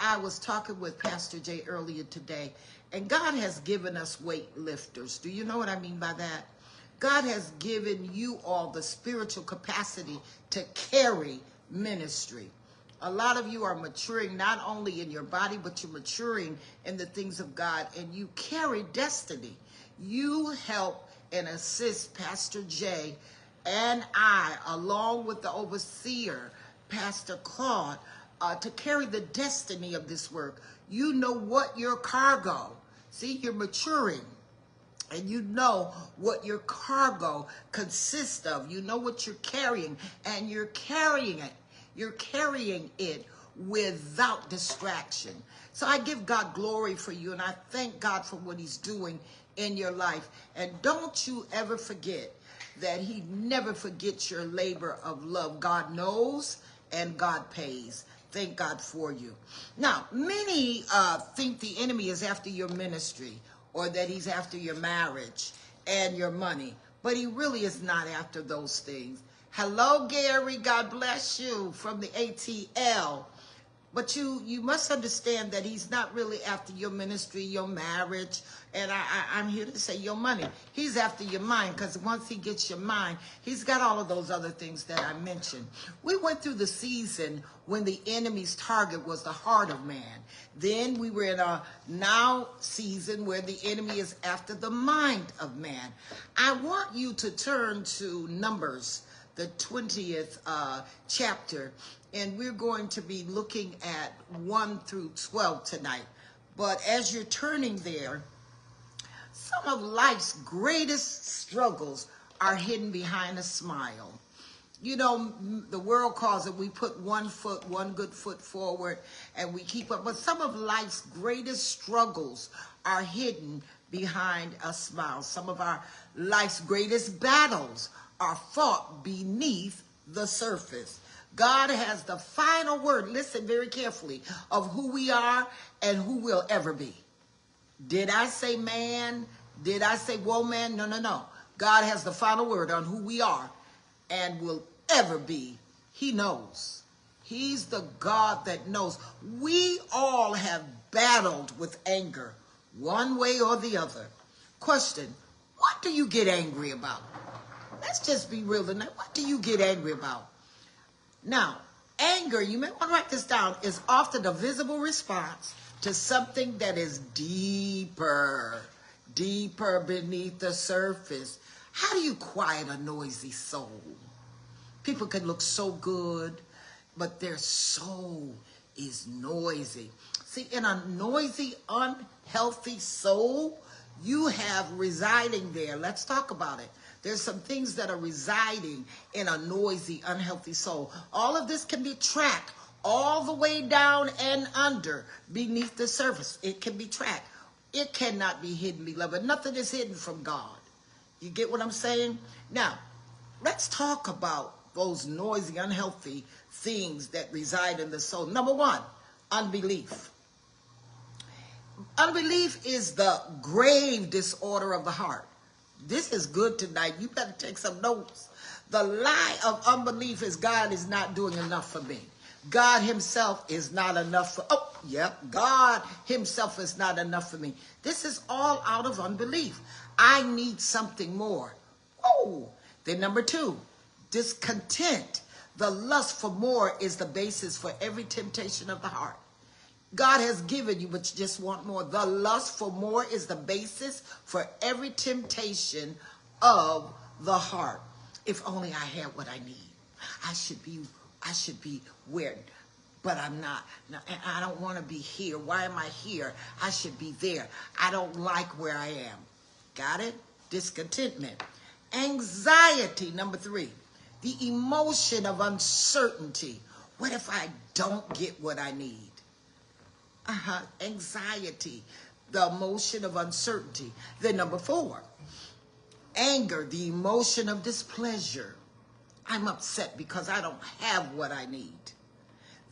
I was talking with Pastor Jay earlier today, and God has given us weightlifters. Do you know what I mean by that? God has given you all the spiritual capacity to carry ministry. A lot of you are maturing not only in your body, but you're maturing in the things of God, and you carry destiny. You help and assist Pastor Jay and I, along with the overseer, Pastor Claude, to carry the destiny of this work. You know what your cargo, see, you're maturing. And you know what your cargo consists of. You know what you're carrying, and you're carrying it. You're carrying it without distraction. So I give God glory for you, and I thank God for what he's doing in your life. And don't you ever forget that he never forgets your labor of love. God knows and God pays. Thank God for you. Now, many think the enemy is after your ministry, or that he's after your marriage and your money. But he really is not after those things. Hello, Gary. God bless you from the ATL. But you must understand that he's not really after your ministry, your marriage, and I'm here to say your money. He's after your mind, because once he gets your mind, he's got all of those other things that I mentioned. We went through the season when the enemy's target was the heart of man. Then we were in a now season where the enemy is after the mind of man. I want you to turn to Numbers, the 20th chapter, and we're going to be looking at 1 through 12 tonight. But as you're turning there, some of life's greatest struggles are hidden behind a smile. You know, the world calls it, we put one good foot forward, and we keep up. But some of life's greatest struggles are hidden behind a smile. Some of our life's greatest battles are fought beneath the surface. God has the final word, listen very carefully, of who we are and who we'll ever be. Did I say man? Did I say woman? No, no, no. God has the final word on who we are and will ever be. He knows. He's the God that knows. We all have battled with anger, one way or the other. Question, what do you get angry about? Let's just be real tonight. What do you get angry about? Now, anger, you may want to write this down, is often a visible response to something that is deeper beneath the surface. How do you quiet a noisy soul? People can look so good, but their soul is noisy. See, in a noisy, unhealthy soul, you have residing there. Let's talk about it. There's some things that are residing in a noisy, unhealthy soul. All of this can be tracked all the way down and under beneath the surface. It can be tracked. It cannot be hidden, beloved. Nothing is hidden from God. You get what I'm saying? Now, let's talk about those noisy, unhealthy things that reside in the soul. Number one, unbelief. Unbelief is the grave disorder of the heart. This is good tonight. You better take some notes. The lie of unbelief is God is not doing enough for me. God himself is not enough for, God himself is not enough for me. This is all out of unbelief. I need something more. Oh, then number two, discontent. The lust for more is the basis for every temptation of the heart. God has given you, but you just want more. The lust for more is the basis for every temptation of the heart. If only I had what I need. I should be where, but I'm not. And I don't want to be here. Why am I here? I should be there. I don't like where I am. Got it? Discontentment. Anxiety, number three. The emotion of uncertainty. What if I don't get what I need? Anxiety, the emotion of uncertainty. Then number four, anger, the emotion of displeasure. I'm upset because I don't have what I need.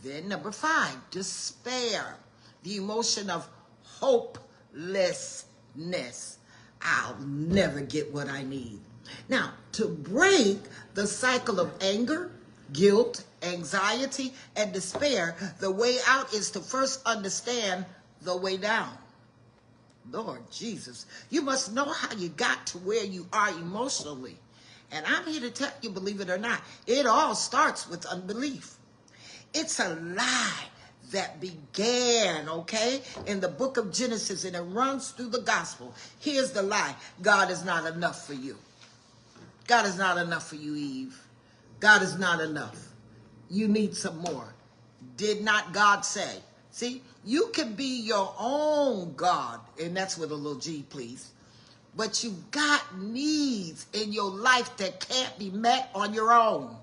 Then number five, despair, the emotion of hopelessness. I'll never get what I need. Now, to break the cycle of anger, guilt, anxiety, and despair, the way out is to first understand the way down. Lord Jesus, you must know how you got to where you are emotionally. And I'm here to tell you, believe it or not, it all starts with unbelief. It's a lie that began, okay, in the book of Genesis, and it runs through the gospel. Here's the lie. God is not enough for you. God is not enough for you, Eve. God is not enough. You need some more. Did not God say? See, you can be your own God, and that's with a little G, please. But you've got needs in your life that can't be met on your own.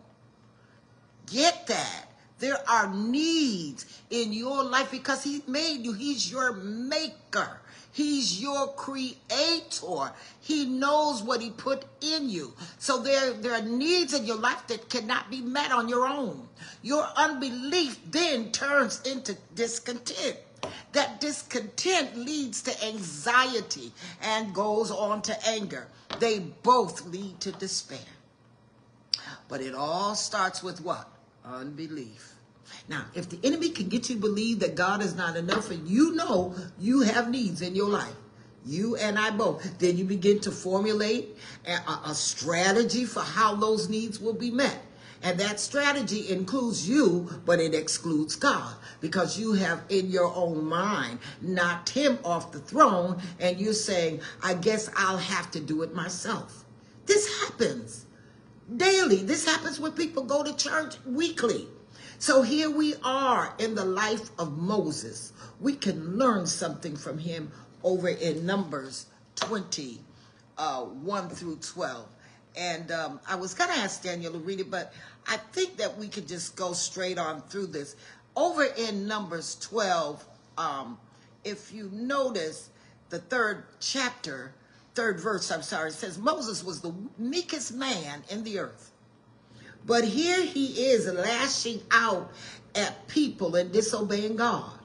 Get that. There are needs in your life because he made you. He's your maker. He's your creator. He knows what he put in you. So there are needs in your life that cannot be met on your own. Your unbelief then turns into discontent. That discontent leads to anxiety and goes on to anger. They both lead to despair. But it all starts with what? Unbelief. Now, if the enemy can get you to believe that God is not enough, and you know you have needs in your life, you and I both, then you begin to formulate a strategy for how those needs will be met. And that strategy includes you, but it excludes God, because you have in your own mind knocked him off the throne, and you're saying, I guess I'll have to do it myself. This happens daily. This happens when people go to church weekly. So here we are in the life of Moses. We can learn something from him over in Numbers 20, 1 through 12. And I was going to ask Daniel to read it, but I think that we could just go straight on through this. Over in Numbers 12, if you notice the third verse, it says, Moses was the meekest man in the earth. But here he is lashing out at people and disobeying God.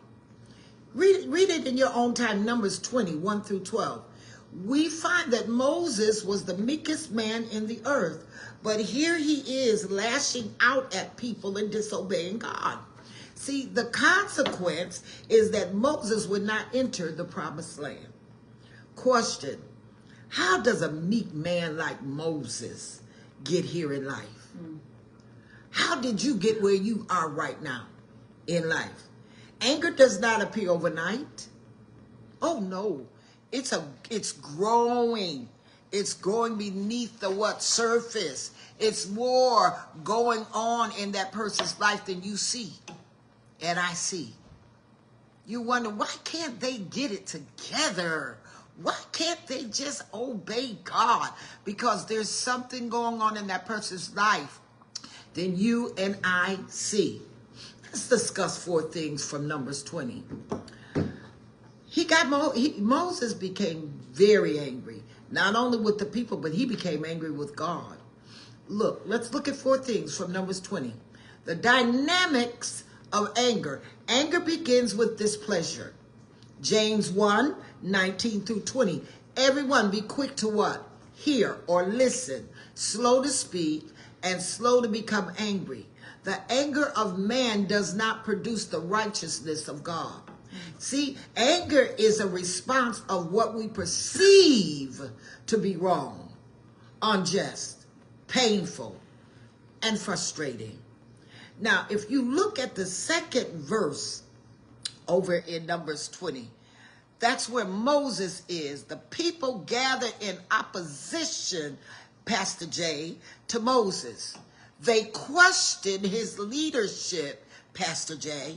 Read it in your own time, Numbers 20, 1 through 12. We find that Moses was the meekest man in the earth, but here he is lashing out at people and disobeying God. See, the consequence is that Moses would not enter the promised land. Question: how does a meek man like Moses get here in life? How did you get where you are right now in life? Anger does not appear overnight. Oh no, it's growing. It's growing beneath the surface. It's more going on in that person's life than you see and I see. You wonder, why can't they get it together? Why can't they just obey God? Because there's something going on in that person's life than you and I see. Let's discuss 4 things from Numbers 20. Moses became very angry, not only with the people, but he became angry with God. Let's look at 4 things from Numbers 20. The dynamics of anger. Anger begins with displeasure. James 1, 19 through 20. Everyone be quick to what? Hear or listen, slow to speak, and slow to become angry. The anger of man does not produce the righteousness of God. See, anger is a response of what we perceive to be wrong, unjust, painful, and frustrating. Now, if you look at the second verse over in Numbers 20, that's where Moses is. The people gathered in opposition, Pastor J, to Moses. They questioned his leadership, Pastor J.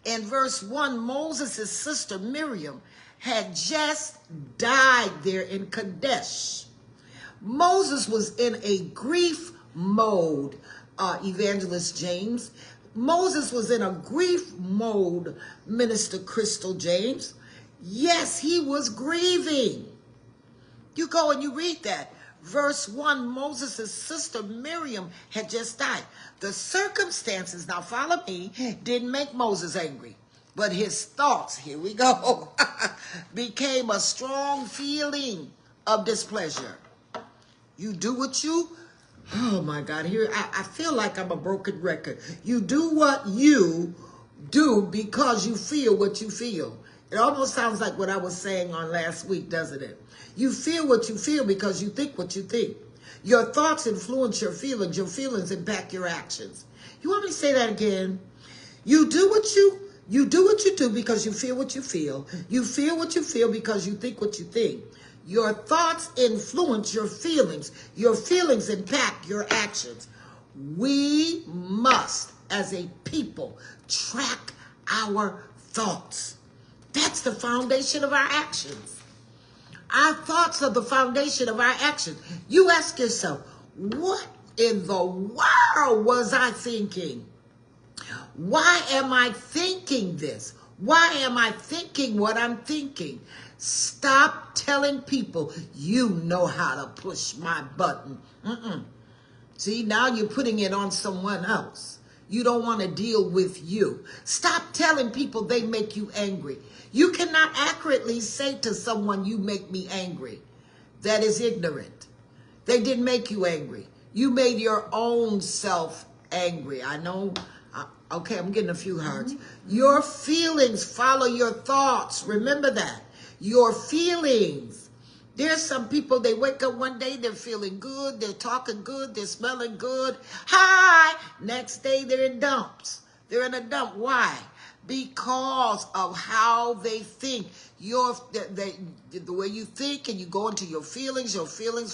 In verse 1, Moses' sister Miriam had just died there in Kadesh. Moses was in a grief mode, Evangelist James. Moses was in a grief mode, Minister Crystal James. Yes, he was grieving. You go and you read that. Verse 1, Moses' sister Miriam had just died. The circumstances, now follow me, didn't make Moses angry. But his thoughts, here we go, became a strong feeling of displeasure. You do what you Oh my God, here I feel like I'm a broken record. You do what you do because you feel what you feel. It almost sounds like what I was saying on last week, doesn't it? You feel what you feel because you think what you think. Your thoughts influence your feelings impact your actions. You want me to say that again? You do what you do because you feel what you feel. You feel what you feel because you think what you think. Your thoughts influence your feelings. Your feelings impact your actions. We must, as a people, track our thoughts. That's the foundation of our actions. Our thoughts are the foundation of our actions. You ask yourself, what in the world was I thinking? Why am I thinking this? Why am I thinking what I'm thinking? Stop telling people you know how to push my button. See, now you're putting it on someone else. You don't want to deal with you. Stop telling people they make you angry. You cannot accurately say to someone, you make me angry. That is ignorant. They didn't make you angry. You made your own self angry. I know. Okay, I'm getting a few hearts. Your feelings follow your thoughts. Remember that. Your feelings. There's some people, they wake up one day, they're feeling good, they're talking good, they're smelling good. Hi! Next day, they're in dumps. They're in a dump. Why? Because of how they think. The way you think, and you go into your feelings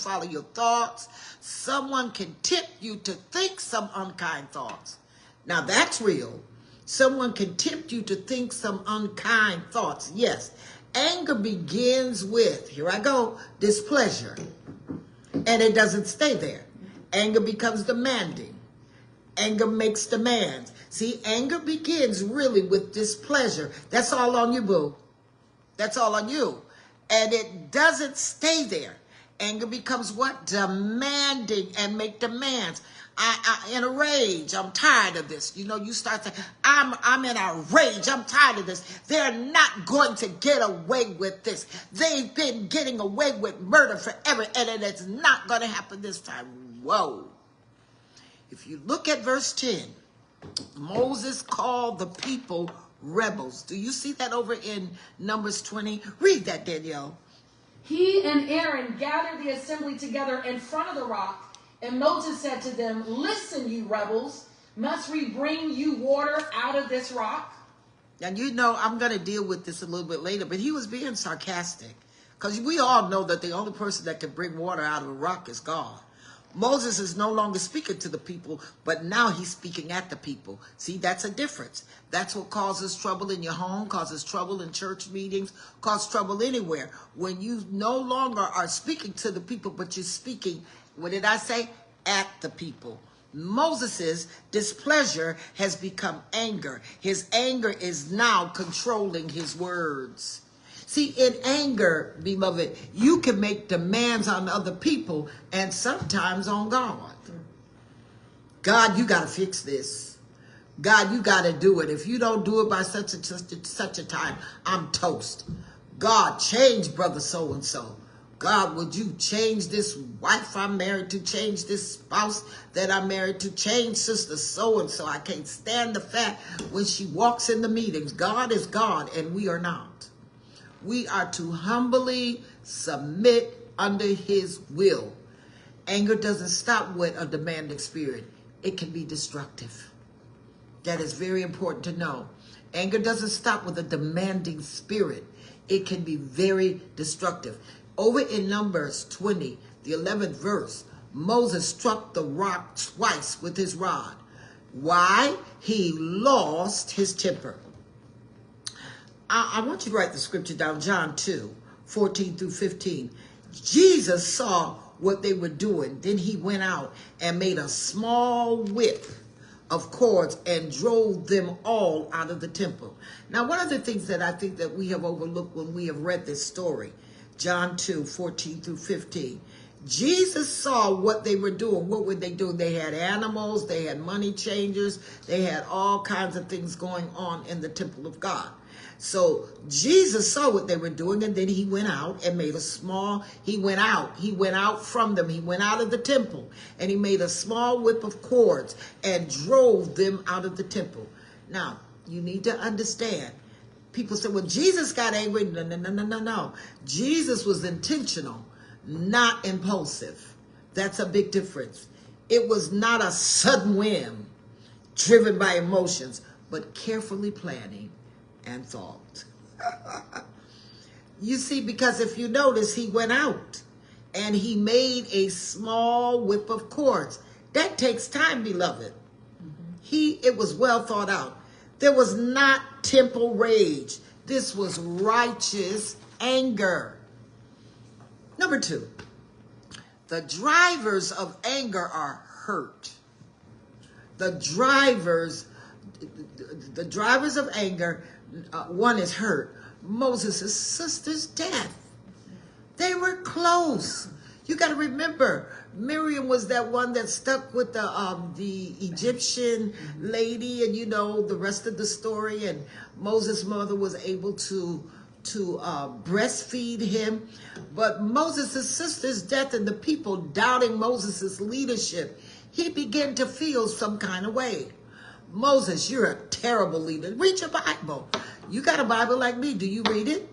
follow your thoughts. Someone can tip you to think some unkind thoughts. Now that's real. Someone can tempt you to think some unkind thoughts. Yes. Anger begins with, here I go, displeasure. And it doesn't stay there. Anger becomes demanding. Anger makes demands. See, anger begins really with displeasure. That's all on you, boo. That's all on you. And it doesn't stay there. Anger becomes what? Demanding and make demands. In a rage. I'm tired of this. You know, you start saying, I'm in a rage. I'm tired of this. They're not going to get away with this. They've been getting away with murder forever, and it's not going to happen this time. Whoa. If you look at verse 10, Moses called the people rebels. Do you see that over in Numbers 20? Read that, Danielle. He and Aaron gathered the assembly together in front of the rock. And Moses said to them, listen, you rebels, must we bring you water out of this rock? And you know, I'm going to deal with this a little bit later, but he was being sarcastic. Because we all know that the only person that can bring water out of a rock is God. Moses is no longer speaking to the people, but now he's speaking at the people. See, that's a difference. That's what causes trouble in your home, causes trouble in church meetings, causes trouble anywhere. When you no longer are speaking to the people, but you're speaking, what did I say? At the people. Moses' displeasure has become anger. His anger is now controlling his words. See, in anger, beloved, you can make demands on other people and sometimes on God. God, you got to fix this. God, you got to do it. If you don't do it by such a time, I'm toast. God, change brother so-and-so. God, would you change this wife I'm married to, change this spouse that I'm married to, change sister so-and-so. I can't stand the fact when she walks in the meetings. God is God and we are not. We are to humbly submit under his will. Anger doesn't stop with a demanding spirit. It can be destructive. That is very important to know. Anger doesn't stop with a demanding spirit. It can be very destructive. Over in Numbers 20, the 11th verse, Moses struck the rock twice with his rod. Why? He lost his temper. I want you to write the scripture down, John 2, 14 through 15. Jesus saw what they were doing. Then he went out and made a small whip of cords and drove them all out of the temple. Now, one of the things that I think that we have overlooked when we have read this story, John 2, 14 through 15. Jesus saw what they were doing. What were they doing? They had animals, they had money changers, they had all kinds of things going on in the temple of God. So Jesus saw what they were doing, and then he went out and made he went out from them. He went out of the temple, and he made a small whip of cords and drove them out of the temple. Now, you need to understand. People say, well, Jesus got angry. No, no, no, no, no, no. Jesus was intentional, not impulsive. That's a big difference. It was not a sudden whim driven by emotions, but carefully planning and thought. You see, because if you notice, he went out and he made a small whip of cords. That takes time, beloved. It was well thought out. There was not temple rage. This was righteous anger. Number 2, the drivers of anger are hurt. The drivers of anger, one is hurt. Moses' sister's death. They were close. You got to remember, Miriam was that one that stuck with the Egyptian lady, and you know the rest of the story. And Moses' mother was able to breastfeed him. But Moses' sister's death and the people doubting Moses' leadership, he began to feel some kind of way. Moses, you're a terrible leader. Read your Bible. You got a Bible like me. Do you read it?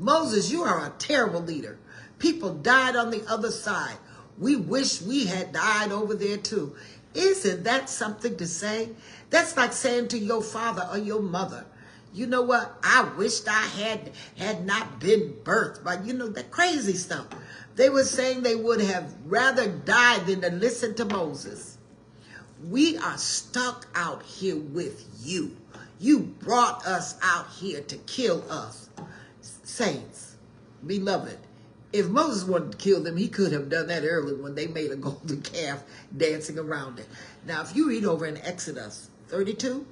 Moses, you are a terrible leader. People died on the other side. We wish we had died over there too. Isn't that something to say? That's like saying to your father or your mother, you know what? I wished I had not been birthed. But you know, that crazy stuff. They were saying they would have rather died than to listen to Moses. We are stuck out here with you. You brought us out here to kill us. Saints, beloved, if Moses wanted to kill them, he could have done that early when they made a golden calf dancing around it. Now, if you read over in Exodus 32,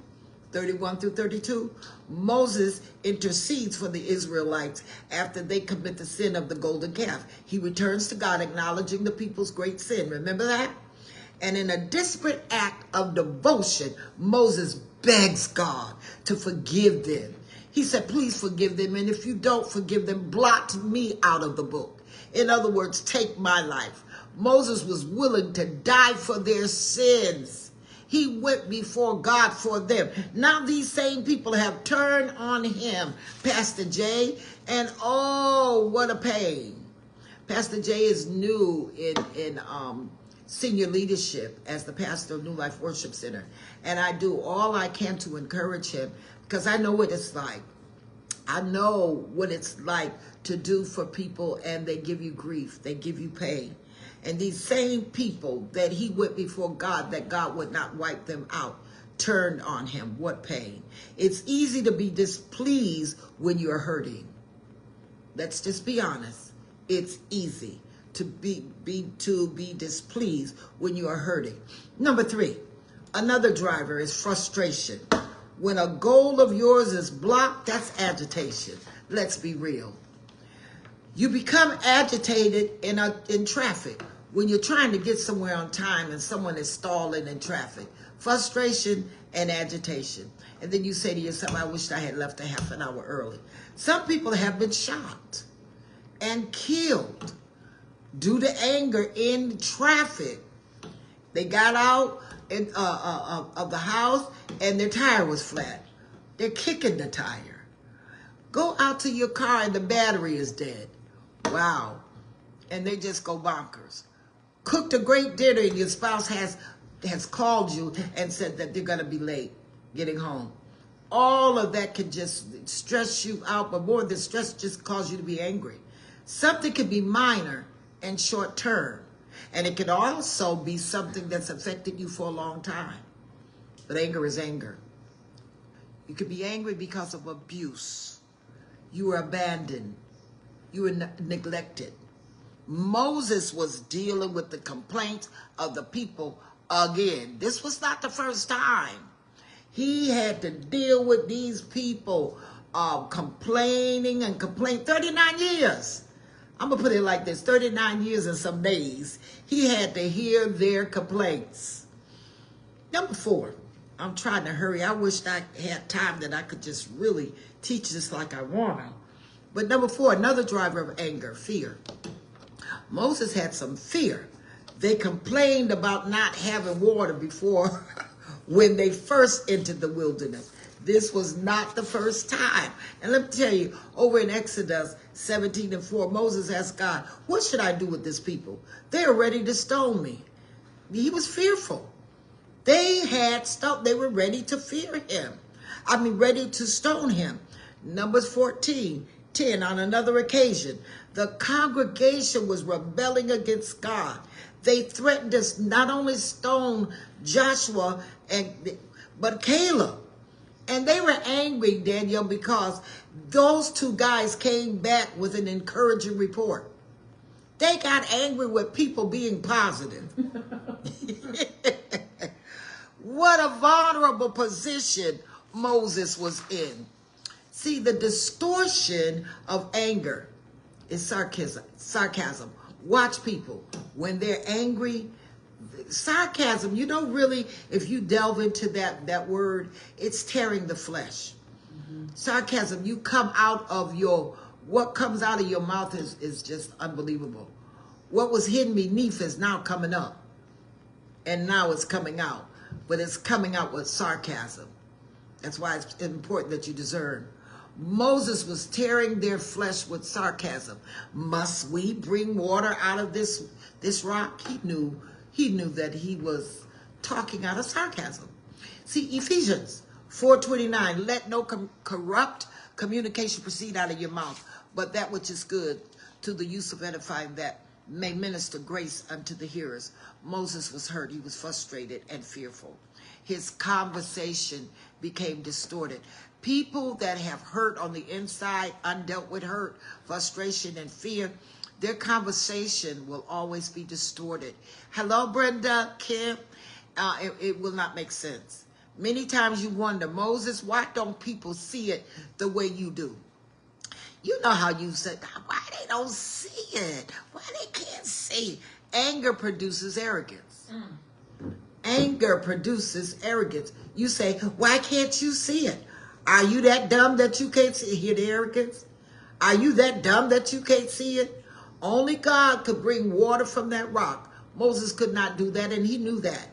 31 through 32, Moses intercedes for the Israelites after they commit the sin of the golden calf. He returns to God, acknowledging the people's great sin. Remember that? And in a desperate act of devotion, Moses begs God to forgive them. He said, please forgive them. And if you don't forgive them, blot me out of the book. In other words, take my life. Moses was willing to die for their sins. He went before God for them. Now these same people have turned on him, Pastor Jay, and oh, what a pain. Pastor Jay is new in senior leadership as the pastor of New Life Worship Center. And I do all I can to encourage him because I know what it's like. I know what it's like to do for people, and they give you grief. They give you pain. And these same people that he went before God, that God would not wipe them out, turned on him. What pain. It's easy to be displeased when you're hurting. Let's just be honest. It's easy to be displeased when you are hurting. Number 3, another driver is frustration. When a goal of yours is blocked, that's agitation. Let's be real. You become agitated in traffic when you're trying to get somewhere on time and someone is stalling in traffic. Frustration and agitation. And then you say to yourself, I wish I had left a half an hour early. Some people have been shot and killed due to anger in traffic. They got out of the house and their tire was flat. They're kicking the tire. Go out to your car and the battery is dead. Wow. And they just go bonkers. Cooked a great dinner and your spouse has called you and said that they're going to be late getting home. All of that can just stress you out, but more than stress, just cause you to be angry. Something can be minor and short term. And it can also be something that's affected you for a long time. But anger is anger. You could be angry because of abuse. You were abandoned. You were neglected. Moses was dealing with the complaints of the people again. This was not the first time. He had to deal with these people complaining and complaining. 39 years. I'm going to put it like this, 39 years and some days, he had to hear their complaints. Number 4, I'm trying to hurry. I wished I had time that I could just really teach this like I want to. But number 4, another driver of anger, fear. Moses had some fear. They complained about not having water before when they first entered the wilderness. This was not the first time. And let me tell you, over in Exodus 17:4, Moses asked God, what should I do with this people? They are ready to stone me. He was fearful. They had stuff. They were ready to fear him. Ready to stone him. Numbers 14:10, on another occasion, the congregation was rebelling against God. They threatened to not only stone Joshua, but Caleb. And they were angry, Daniel, because those 2 guys came back with an encouraging report. They got angry with people being positive. What a vulnerable position Moses was in. See, the distortion of anger is sarcasm. Watch people. When they're angry, sarcasm, really, if you delve into that word, it's tearing the flesh. Sarcasm, you come out of what comes out of your mouth is just unbelievable. What was hidden beneath is now coming up. And now it's coming out. But it's coming out with sarcasm. That's why it's important that you discern. Moses was tearing their flesh with sarcasm. Must we bring water out of this rock? He knew that he was talking out of sarcasm. See, Ephesians 4:29, let no corrupt communication proceed out of your mouth, but that which is good to the use of edifying, that may minister grace unto the hearers. Moses was hurt. He was frustrated and fearful. His conversation became distorted. People that have hurt on the inside, undealt with hurt, frustration, and fear, their conversation will always be distorted. Hello, Brenda, Kim. It will not make sense. Many times you wonder, Moses, why don't people see it the way you do? You know how you said, why they don't see it? Why they can't see? Anger produces arrogance. Anger produces arrogance. You say, why can't you see it? Are you that dumb that you can't see it? Hear the arrogance? Are you that dumb that you can't see it? Only God could bring water from that rock. Moses could not do that, and he knew that.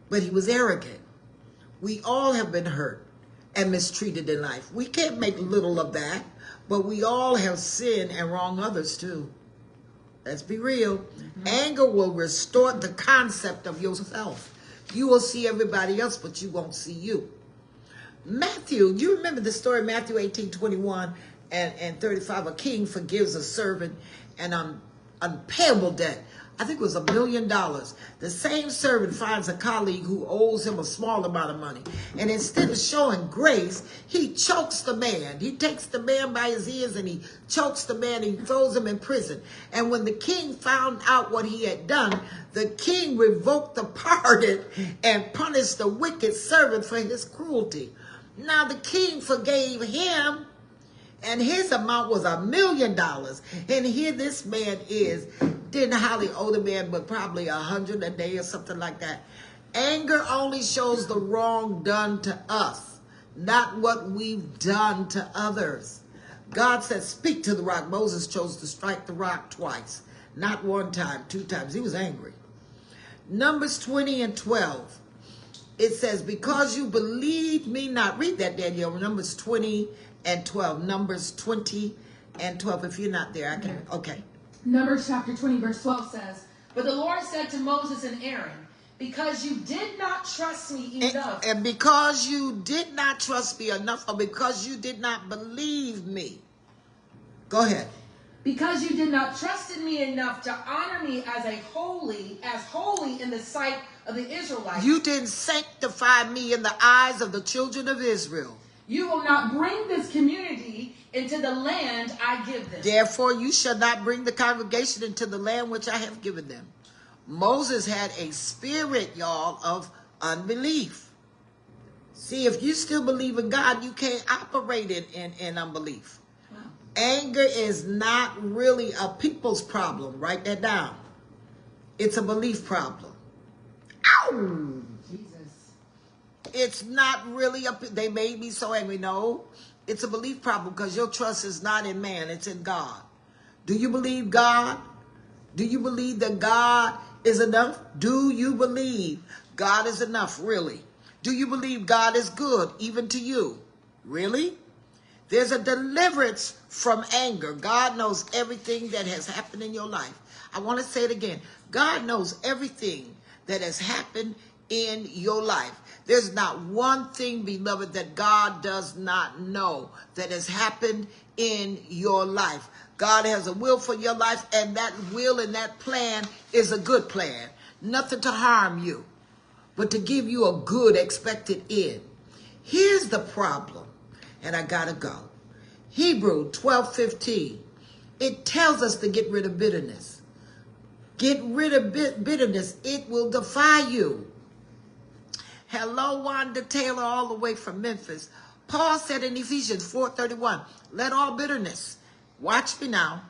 But he was arrogant. We all have been hurt and mistreated in life. We can't make little of that, but we all have sinned and wronged others too. Let's be real. Anger will distort the concept of yourself. You will see everybody else, but you won't see you. Matthew, you remember the story, Matthew 18:21 and 35. A king forgives a servant an unpayable debt. I think it was $1 million. The same servant finds a colleague who owes him a small amount of money. And instead of showing grace, he chokes the man. He takes the man by his ears and he chokes the man and he throws him in prison. And when the king found out what he had done, the king revoked the pardon and punished the wicked servant for his cruelty. Now the king forgave him, and his amount was $1 million. And here this man didn't hardly owe the man, but probably 100 a day or something like that. Anger only shows the wrong done to us, not what we've done to others. God said, speak to the rock. Moses chose to strike the rock twice, not 1 time, 2 times. He was angry. Numbers 20 and 12. It says, because you believed me not. Read that, Danielle. Numbers 20 and 12. Numbers 20 and 12. If you're not there, I can. Okay. Numbers chapter 20, verse 12 says, but the Lord said to Moses and Aaron, because you did not trust me enough. And because you did not trust me enough, or because you did not believe me. Go ahead. Because you did not trust in me enough to honor me as holy in the sight of the Israelites. You didn't sanctify me in the eyes of the children of Israel. You will not bring this community into the land I give them. Therefore, you shall not bring the congregation into the land which I have given them. Moses had a spirit, y'all, of unbelief. See, if you still believe in God, you can't operate in unbelief. Wow. Anger is not really a people's problem. Write that down. It's a belief problem. Ow! Jesus. it's not really they made me so angry. No, it's a belief problem because your trust is not in man, it's in God. Do you believe God? Do you believe that God is enough? Do you believe God is enough, really? Do you believe God is good, even to you? Really? There's a deliverance from anger. God knows everything that has happened in your life. I want to say it again. God knows everything that has happened in your life. There's not one thing, beloved, that God does not know that has happened in your life. God has a will for your life, and that will and that plan is a good plan. Nothing to harm you, but to give you a good expected end. Here's the problem, and I gotta go. Hebrew 12:15. It tells us to get rid of bitterness. Get rid of bitterness. It will defy you. Hello, Wanda Taylor, all the way from Memphis. Paul said in Ephesians 4:31, let all bitterness, watch me now,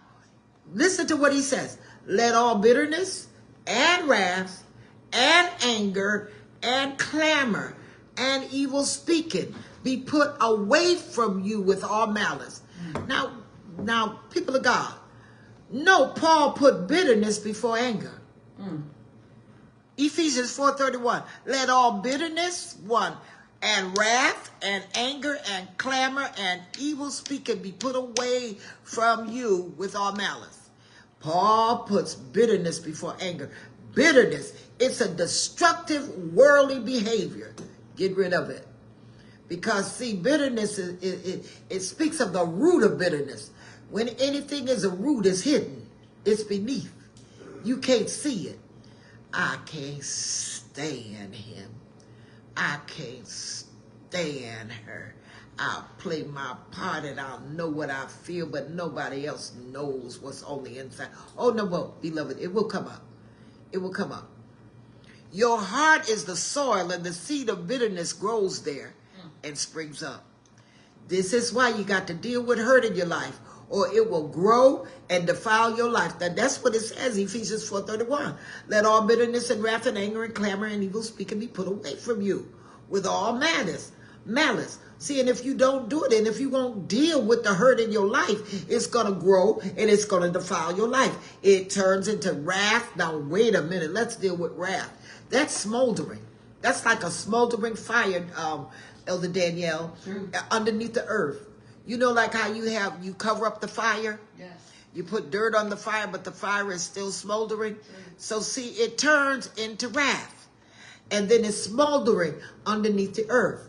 listen to what he says. Let all bitterness and wrath and anger and clamor and evil speaking be put away from you with all malice. Now, people of God, no, Paul put bitterness before anger. Ephesians 4:31, let all bitterness, one, and wrath and anger and clamor and evil speaking be put away from you with all malice. Paul puts bitterness before anger. Bitterness, it's a destructive worldly behavior. Get rid of it. Because, see, bitterness, it speaks of the root of bitterness. When anything is a root, it's hidden. It's beneath. You can't see it. I can't stand him. I can't stand her. I'll play my part and I'll know what I feel, but nobody else knows what's on the inside. Oh, no, well, beloved, it will come up. It will come up. Your heart is the soil, and the seed of bitterness grows there and springs up. This is why you got to deal with hurt in your life, or it will grow and defile your life. That's what it says, Ephesians 4:31. Let all bitterness and wrath and anger and clamor and evil speaking be put away from you with all malice. See, and if you don't do it, and if you won't deal with the hurt in your life, it's going to grow and it's going to defile your life. It turns into wrath. Now, wait a minute. Let's deal with wrath. That's smoldering. That's like a smoldering fire, Elder Danielle, underneath the earth. You know, like how you cover up the fire? Yes. You put dirt on the fire, but the fire is still smoldering. So see, it turns into wrath. And then it's smoldering underneath the earth.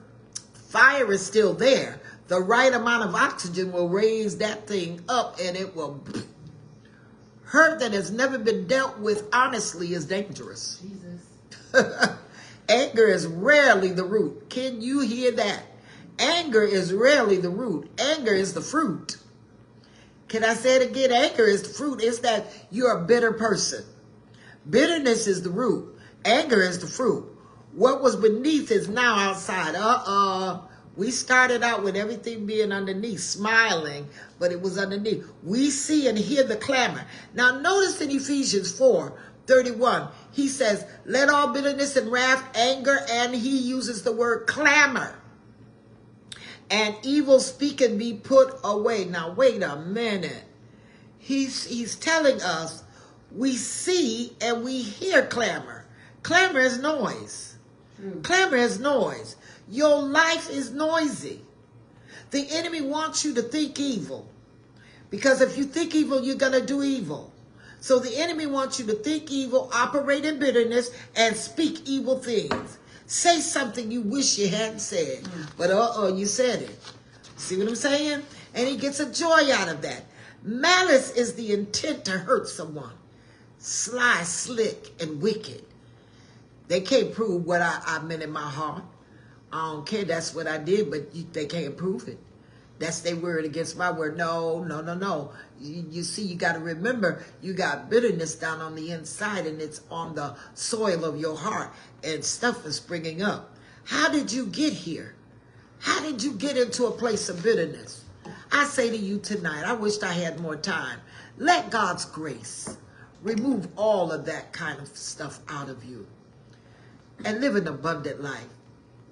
Fire is still there. The right amount of oxygen will raise that thing up, and it will. Hurt that has never been dealt with honestly is dangerous. Jesus. Anger is rarely the root. Can you hear that? Anger is rarely the root. Anger is the fruit. Can I say it again? Anger is the fruit. It's that you're a bitter person. Bitterness is the root. Anger is the fruit. What was beneath is now outside. We started out with everything being underneath, smiling, but it was underneath. We see and hear the clamor. Now notice in Ephesians 4:31, he says, let all bitterness and wrath, anger, and he uses the word clamor, and evil speaking be put away. Now wait a minute. He's telling us we see and we hear clamor. Clamor is noise. Clamor is noise. Your life is noisy. The enemy wants you to think evil. Because if you think evil, you're going to do evil. So the enemy wants you to think evil, operate in bitterness, and speak evil things. Say something you wish you hadn't said. But you said it. See what I'm saying? And he gets a joy out of that. Malice is the intent to hurt someone. Sly, slick, and wicked. They can't prove what I meant in my heart. I don't care. That's what I did, but they can't prove it. That's their word against my word. No. You see, you got to remember, you got bitterness down on the inside, and it's on the soil of your heart, and stuff is springing up. How did you get here? How did you get into a place of bitterness? I say to you tonight, I wished I had more time. Let God's grace remove all of that kind of stuff out of you and live an abundant life.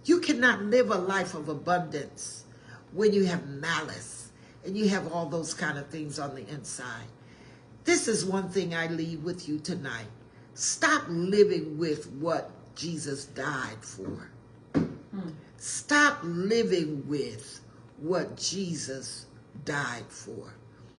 You cannot live a life of abundance when you have malice and you have all those kind of things on the inside. This is one thing I leave with you tonight. Stop living with what Jesus died for. Stop living with what Jesus died for.